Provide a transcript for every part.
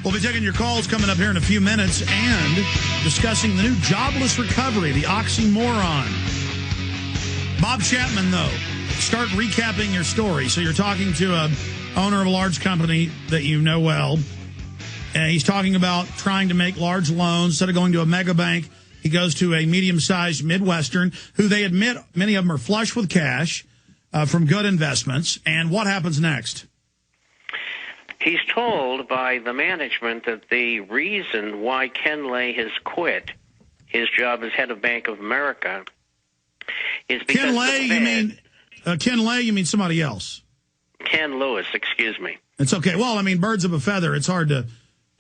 We'll be taking your calls coming up here in a few minutes and discussing the new jobless recovery, the oxymoron. Bob Chapman, though, start recapping your story. So you're talking to a owner of a large company that you know well, and he's talking about trying to make large loans. Instead of going to a mega bank, he goes to a medium-sized Midwestern, who they admit many of them are flush with cash from good investments. And what happens next? He's told by the management that the reason why Ken Lay has quit his job as head of Bank of America is because Ken Lay, you mean somebody else? Ken Lewis, excuse me. It's okay. Well, I mean, birds of a feather. It's hard to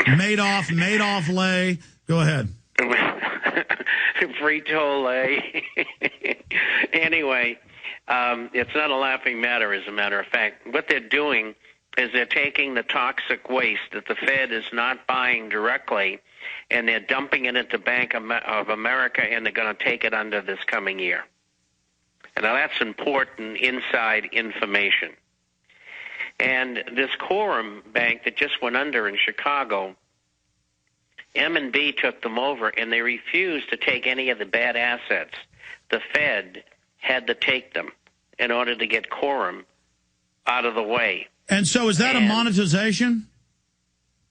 Madoff, Lay. Go ahead. Frito-Lay. Anyway, it's not a laughing matter, as a matter of fact. What they're doing is they're taking the toxic waste that the Fed is not buying directly, and they're dumping it into Bank of America, and they're going to take it under this coming year. And now that's important inside information. And this Quorum Bank that just went under in Chicago, M&B took them over, and they refused to take any of the bad assets. The Fed had to take them in order to get Quorum out of the way. And so is that a monetization?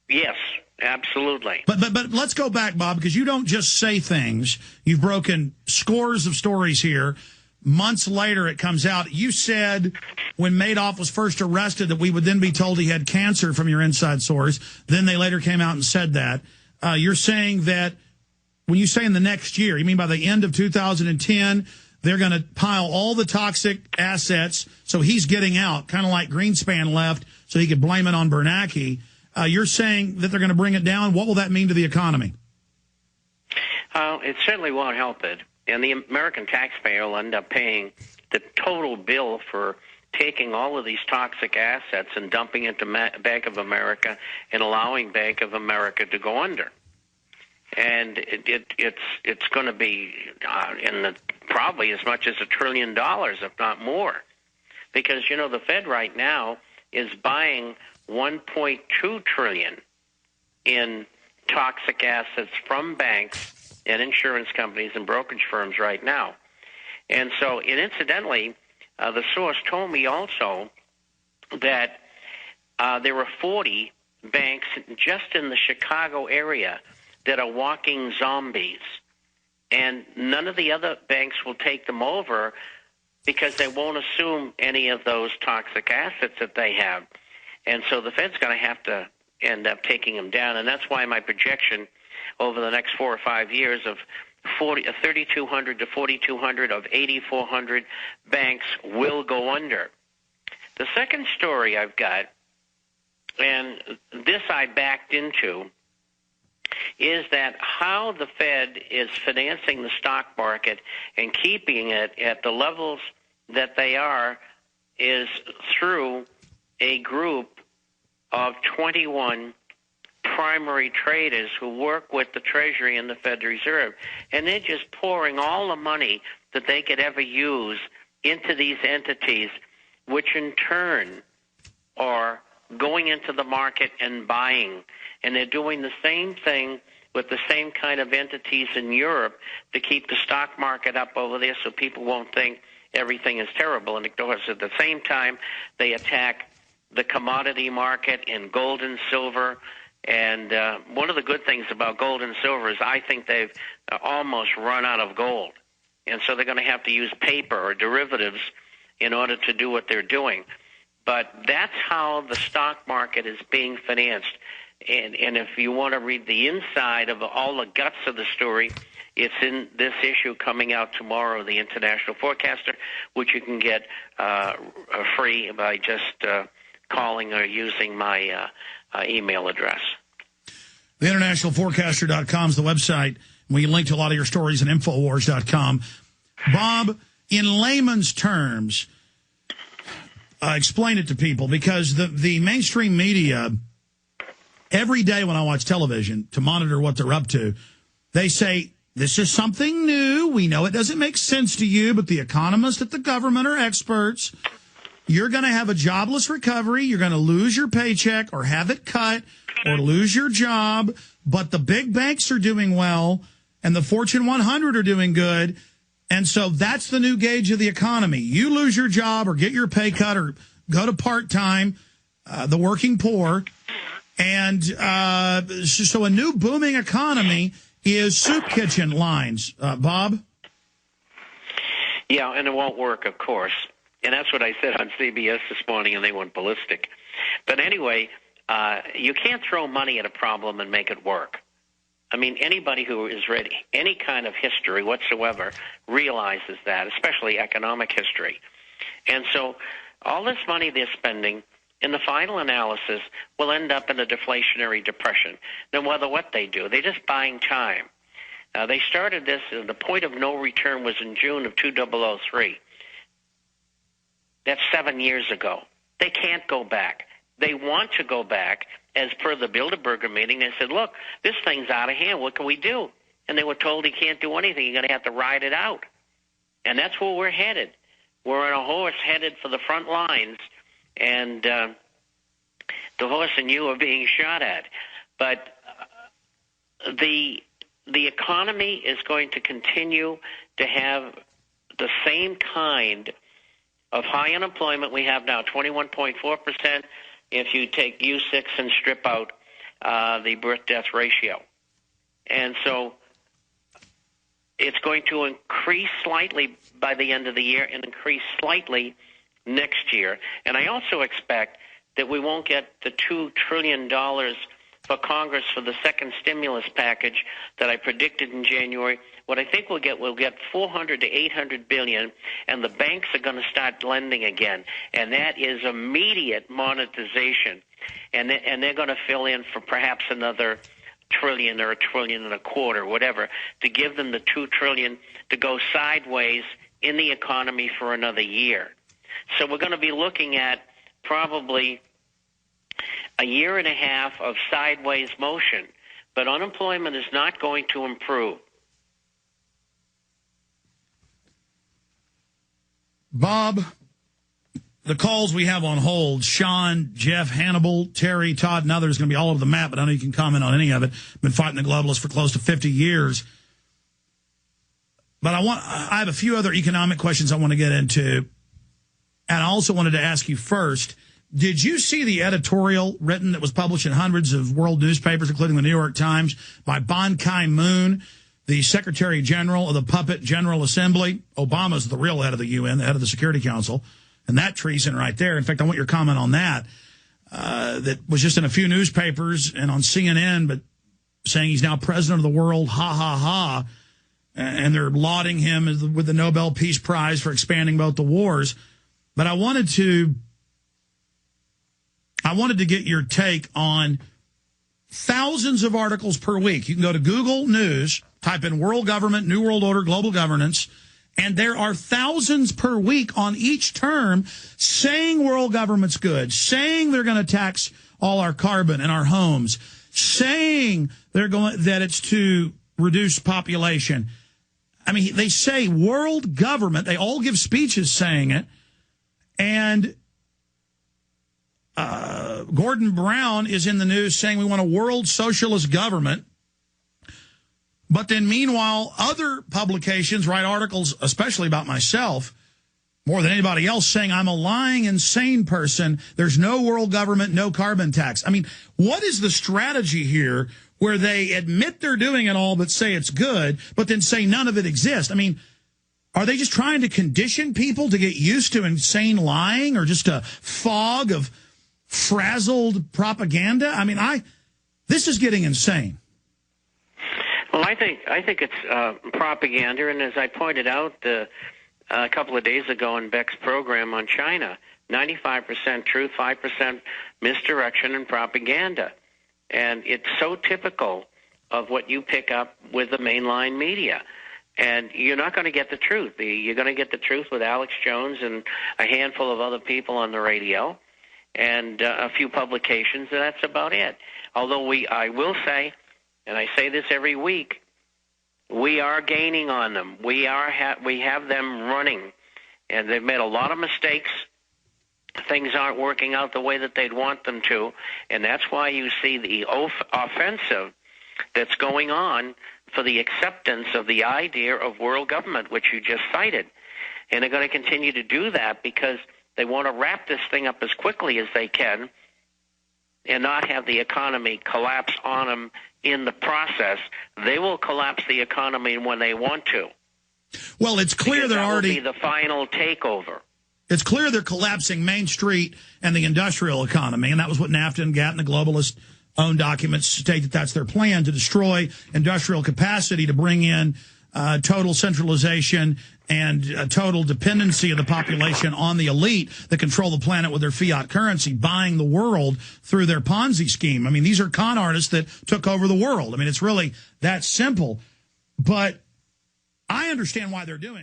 Yes, absolutely. But let's go back, Bob, because you don't just say things. You've broken scores of stories here. Months later, it comes out. You said when Madoff was first arrested that we would then be told he had cancer from your inside source. Then they later came out and said that. You're saying that when you say in the next year, you mean by the end of 2010, they're going to pile all the toxic assets so he's getting out, kind of like Greenspan left so he could blame it on Bernanke. You're saying that they're going to bring it down. What will that mean to the economy? It certainly won't help it. And the American taxpayer will end up paying the total bill for taking all of these toxic assets and dumping into Bank of America and allowing Bank of America to go under. And it's going to be in the probably as much as $1 trillion, if not more, because the Fed right now is buying $1.2 trillion in toxic assets from banks and insurance companies and brokerage firms right now. And so, and incidentally, the source told me also that there were 40 banks just in the Chicago area that are walking zombies, and none of the other banks will take them over because they won't assume any of those toxic assets that they have. And so the Fed's going to have to end up taking them down, and that's why my projection over the next 4 or 5 years of 3,200 to 4,200 of 8,400 banks will go under. The second story I've got, and this I backed into, is that how the Fed is financing the stock market and keeping it at the levels that they are is through a group of 21 primary traders who work with the Treasury and the Fed Reserve. And they're just pouring all the money that they could ever use into these entities, which in turn are going into the market and buying. And they're doing the same thing with the same kind of entities in Europe to keep the stock market up over there so people won't think everything is terrible. And of course, at the same time, they attack the commodity market in gold and silver. And one of the good things about gold and silver is I think they've almost run out of gold. And so they're going to have to use paper or derivatives in order to do what they're doing. But that's how the stock market is being financed. And if you want to read the inside of all the guts of the story, it's in this issue coming out tomorrow, the International Forecaster, which you can get free by just calling or using my email address. The internationalforecaster.com is the website. We can link to a lot of your stories at Infowars.com. Bob, in layman's terms, explain it to people, because the mainstream media, every day when I watch television to monitor what they're up to, they say, this is something new. We know it doesn't make sense to you, but the economists at the government are experts. you're going to have a jobless recovery. You're going to lose your paycheck or have it cut or lose your job. But the big banks are doing well, and the Fortune 100 are doing good. And so that's the new gauge of the economy. You lose your job or get your pay cut or go to part-time, the working poor. And so a new booming economy is soup kitchen lines. Bob? Yeah, and it won't work, of course. And that's what I said on CBS this morning, and they went ballistic. But anyway, you can't throw money at a problem and make it work. I mean, anybody who has read any kind of history whatsoever realizes that, especially economic history. And so all this money they're spending, in the final analysis, will end up in a deflationary depression. No matter what they do, they're just buying time. They started this, the point of no return was in June of 2003. That's 7 years ago. They can't go back. They want to go back. As per the Bilderberger meeting, they said, look, this thing's out of hand. What can we do? And they were told you can't do anything. You're going to have to ride it out. And that's where we're headed. We're on a horse headed for the front lines, and the horse and you are being shot at. But the economy is going to continue to have the same kind of high unemployment we have now, 21.4%. If you take U6 and strip out the birth-death ratio. And so it's going to increase slightly by the end of the year and increase slightly next year. And I also expect that we won't get the $2 trillion for Congress for the second stimulus package that I predicted in January. What I think we'll get 400 to 800 billion, and the banks are going to start lending again, and that is immediate monetization, and they're going to fill in for perhaps another trillion or $1.25 trillion, whatever, to give them the $2 trillion to go sideways in the economy for another year. So we're going to be looking at probably a year and a half of sideways motion, but unemployment is not going to improve. Bob, the calls we have on hold, Sean, Jeff, Hannibal, Terry, Todd, and others, going to be all over the map, but I know you can comment on any of it. Been fighting the globalists for close to 50 years. But I have a few other economic questions I want to get into. And I also wanted to ask you first, did you see the editorial written that was published in hundreds of world newspapers, including the New York Times, by Ban Ki-moon, the Secretary General of the Puppet General Assembly? Obama's the real head of the UN, the head of the Security Council. And that treason right there. In fact, I want your comment on that. That was just in a few newspapers and on CNN, but saying he's now president of the world, ha, ha, ha. And they're lauding him with the Nobel Peace Prize for expanding both the wars. But I wanted to get your take on thousands of articles per week. You can go to Google News, type in world government, new world order, global governance, and there are thousands per week on each term saying world government's good, saying they're going to tax all our carbon in our homes, saying that it's to reduce population. I mean, they say world government. They all give speeches saying it. And Gordon Brown is in the news saying we want a world socialist government. But then meanwhile, other publications write articles, especially about myself, more than anybody else, saying I'm a lying, insane person. There's no world government, no carbon tax. I mean, what is the strategy here where they admit they're doing it all but say it's good, but then say none of it exists? I mean, are they just trying to condition people to get used to insane lying or just a fog of frazzled propaganda? I mean, this is getting insane. Well, I think it's propaganda, and as I pointed out a couple of days ago in Beck's program on China, 95% truth, 5% misdirection and propaganda. And it's so typical of what you pick up with the mainline media. And you're not going to get the truth. You're going to get the truth with Alex Jones and a handful of other people on the radio and a few publications, and that's about it. Although I will say, and I say this every week, we are gaining on them. We have them running, and they've made a lot of mistakes, things aren't working out the way that they'd want them to, and that's why you see the offensive that's going on for the acceptance of the idea of world government, which you just cited. And they're going to continue to do that because they want to wrap this thing up as quickly as they can and not have the economy collapse on them in the process. They will collapse the economy when they want to. Well, it's clear they're already... That will be the final takeover. It's clear they're collapsing Main Street and the industrial economy, and that was what NAFTA and GATT and the globalist-owned documents state that that's their plan, to destroy industrial capacity, to bring in total centralization and total dependency of the population on the elite that control the planet with their fiat currency, buying the world through their Ponzi scheme. I mean, these are con artists that took over the world. I mean, it's really that simple. But I understand why they're doing it.